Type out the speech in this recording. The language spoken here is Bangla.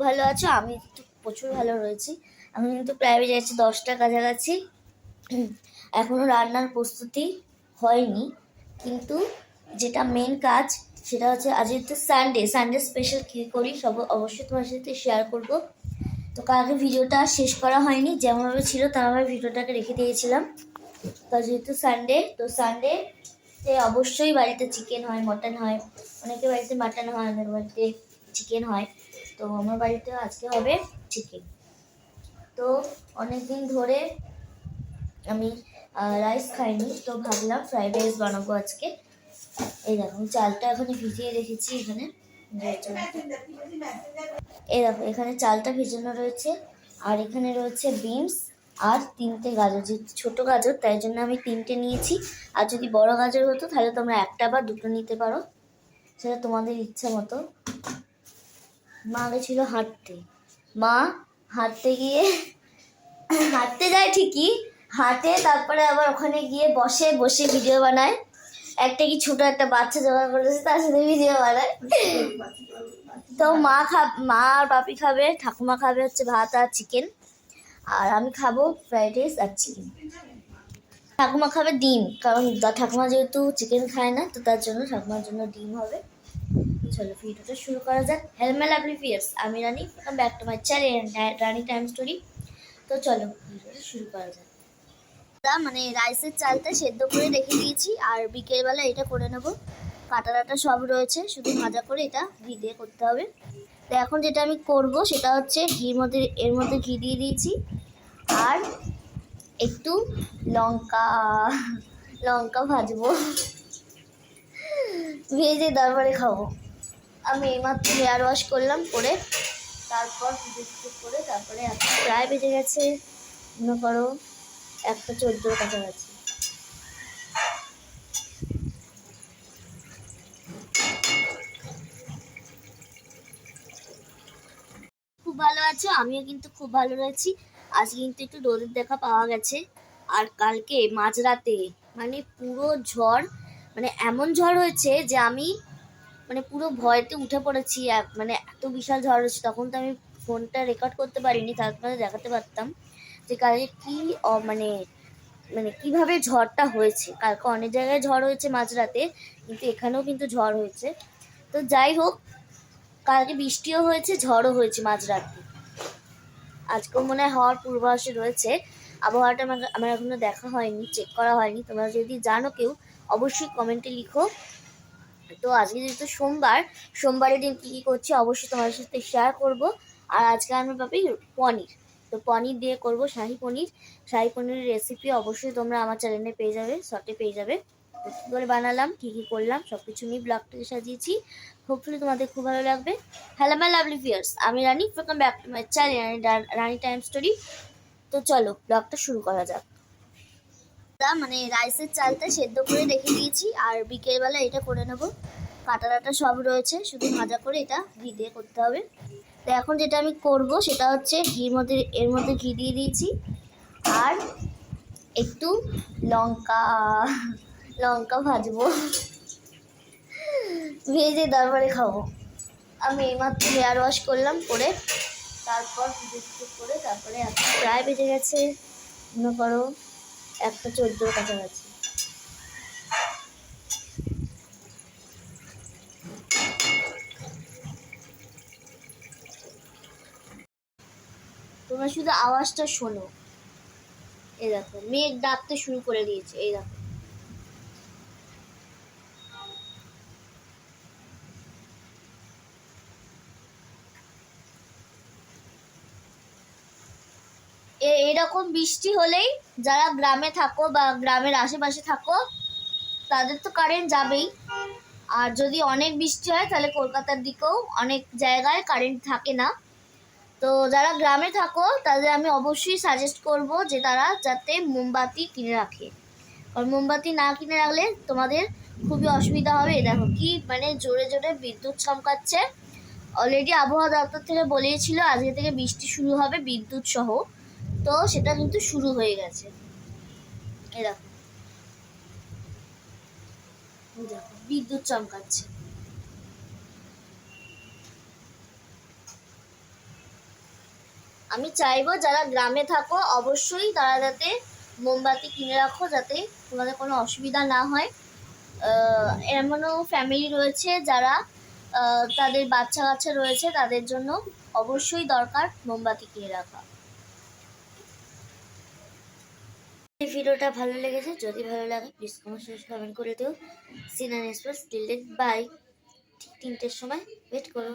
ভালো আছো? আমি তো প্রচুর ভালো রয়েছি। আমি কিন্তু প্রায় বেজে গেছে 10টা কাছাকাছি। এখনো রান্নার প্রস্তুতি হয়নি, কিন্তু যেটা মেন কাজ সেটা হচ্ছে আজ তো সানডে স্পেশাল কী করি সব অবশ্যই তোমার সাথে শেয়ার করব। তো কালকে ভিডিওটা শেষ করা হয়নি, যেমনভাবে ছিল তেমনভাবে ভিডিওটাকে রেখে দিয়েছিলাম। তো যেহেতু সানডে অবশ্যই বাড়িতে চিকেন হয়, মটন হয়, অনেকের বাড়িতে মাটন হয়, অনেকের বাড়িতে চিকেন হয়। তো আমার বাড়িতে আজকে হবে চিকেন। তো অনেক দিন ধরে আমি রাইস খাইনি, তো ভাবলাম ফ্রাইড রাইস বানাবো আজকে। এই দেখো চালটা এখানে ভিজিয়ে রেখেছি, এখানে এই দেখো এখানে চালটা ভিজানো রয়েছে, আর এখানে রয়েছে বিনস আর 3টে গাজর। যেহেতু ছোটো গাজর তাই জন্য আমি 3টে নিয়েছি, আর যদি বড় গাজর হতো তাহলে তোমরা 1টা বা 2টো নিতে পারো, সেটা তোমাদের ইচ্ছা মতো। মা গেছিল হাঁটতে, মা হাঁটতে যায় ঠিকই, হাঁটে তারপরে আবার ওখানে গিয়ে বসে ভিডিও বানায়। একটা কি ছোট একটা বাচ্চা জোগাড় করেছে, তার সাথে ভিডিও বানায়। তো মা আর বাপি খাবে, ঠাকুমা খাবে হচ্ছে ভাত আর চিকেন, আর আমি খাবো ফ্রাইড রাইস আর চিকেন। ঠাকুমা খাবে ডিম, কারণ ঠাকুমা যেহেতু চিকেন খায় না, তো তার জন্য ঠাকুমার জন্য ডিম হবে। চলো ভিডিওটা শুরু করা যাক। হেলমেট লাভলি ভিউয়ার্স, আমি Rani, welcome back to my channel Rani time story. তো চলো ভিডিওটা শুরু করা যাক। মানে রাইসের চালটা সেদ্ধ করে রেখে দিয়েছি, আর বিকেলবেলা এটা করে নেব। কাটা সব রয়েছে, শুধু ভাজা করে এটা ঘি দিয়ে করতে হবে। তো এখন যেটা আমি করব সেটা হচ্ছে এর মধ্যে ঘি দিয়ে দিয়েছি, আর একটু লঙ্কা ভাজবো, ভেজে তারপরে খাবো। আমি এইমাত্র হেয়ার ওয়াশ করলাম, করে তারপর করে তারপরে প্রায় বেজে গেছে মনে করো 1:14 কাছাকাছি। খুব ভালো আছো? আমিও কিন্তু খুব ভালো রয়েছি। আজকে কিন্তু একটু রোদের দেখা পাওয়া গেছে, আর কালকে মাঝরাতে মানে পুরো ঝড়, মানে এমন ঝড় হয়েছে যে আমি মানে পুরো ভয়তে উঠে পড়েছি। মানে এত বিশাল ঝড় হচ্ছে, তখন তো আমি ফোনটা রেকর্ড করতে পারিনি, তারপরে দেখাতে পারতাম যে কালকে কি মানে মানে কিভাবে ঝড়টা হয়েছে। কালকে অনেক জায়গায় ঝড় হয়েছে মাঝরাতে, কিন্তু এখানেও কিন্তু ঝড় হয়েছে। তো যাই হোক, কালকে বৃষ্টিও হয়েছে, ঝড়ও হয়েছে মাঝরাতে। আজকেও মনে হয় হওয়ার পূর্বাভাসে রয়েছে। আবহাওয়াটা আমার এখনো দেখা হয়নি, চেক করা হয়নি। তোমরা যদি জানো কেউ অবশ্যই কমেন্টে লিখো। তো আজকে যেহেতু সোমবারের দিন কী কী করছি অবশ্যই তোমার সাথে শেয়ার করব। আর আজকে আমি পাবি পনির, তো পনির দিয়ে করব শাহি পনিরের রেসিপি অবশ্যই তোমরা আমার চ্যানেলে পেয়ে যাবে, শর্টে পেয়ে যাবে। তো কী করে বানালাম, কী কী করলাম সব কিছু নিয়ে ব্লগটাকে সাজিয়েছি। হোপফুলি তোমাদের খুব ভালো লাগবে। হ্যালো মাই লাভলি ভিউয়ার্স, আমি Rani, welcome back to my channel Rani time story. তো চলো ব্লগটা শুরু করা যাক। মানে রাইসের চালটা সেদ্ধ করে রেখে দিয়েছি, আর বিকেলবেলা এটা করে নেব। কাটা সব রয়েছে, শুধু ভাজা করে এটা ঘি দিয়ে করতে হবে। তো এখন যেটা আমি করব সেটা হচ্ছে এর মধ্যে ঘি দিয়ে দিয়েছি, আর একটু লঙ্কা ভাজবো, ভেজে তারপরে খাবো। আমি এইমাত্র হেয়ার ওয়াশ করলাম, করে তারপর করে তারপরে প্রায় বেজে গেছে মনে করো 1:14 কাছাকাছি। তোমরা শুধু আওয়াজটা শোনো। এই দেখো মেঘ ডাকতে শুরু করে দিয়েছে, এই দেখো। এরকম বৃষ্টি হলেই যারা গ্রামে থাকো বা গ্রামের আশেপাশে থাকো তাদের তো কারেন্ট যাবেই। আর যদি অনেক বৃষ্টি হয় তাহলে কলকাতার দিকেও অনেক জায়গায় কারেন্ট থাকে না। তো যারা গ্রামে থাকো তাদের আমি অবশ্যই সাজেস্ট করব যে তারা যাতে মোমবাতি কিনে রাখে, কারণ মোমবাতি না কিনে রাখলে তোমাদের খুবই অসুবিধা হবে। দেখো কি মানে জোরে জোরে বিদ্যুৎ চমকাচ্ছে। অলরেডি আবহাওয়া দপ্তর থেকে বলেছিল আজকে থেকে বৃষ্টি শুরু হবে বিদ্যুৎ সহ, তো সেটা কিন্তু শুরু হয়ে গেছে। এরকম দেখো বিদ্যুৎ চমকাচ্ছে। আমি চাইবো যারা গ্রামে থাকো অবশ্যই তারা যাতে মোমবাতি কিনে রাখো, যাতে তোমাদের কোনো অসুবিধা না হয়। এমনও ফ্যামিলি রয়েছে যারা তাদের বাচ্চা কাচ্চা রয়েছে, তাদের জন্য অবশ্যই দরকার মোমবাতি কিনে রাখা। এই ভিডিওটা ভালো লেগেছে, যদি ভালো লাগে প্লিজ কমেন্ট করে দিও। সিনান এক্সপ্রেস ডিলেট বাই, ঠিক 3টের সময় ওয়েট করো।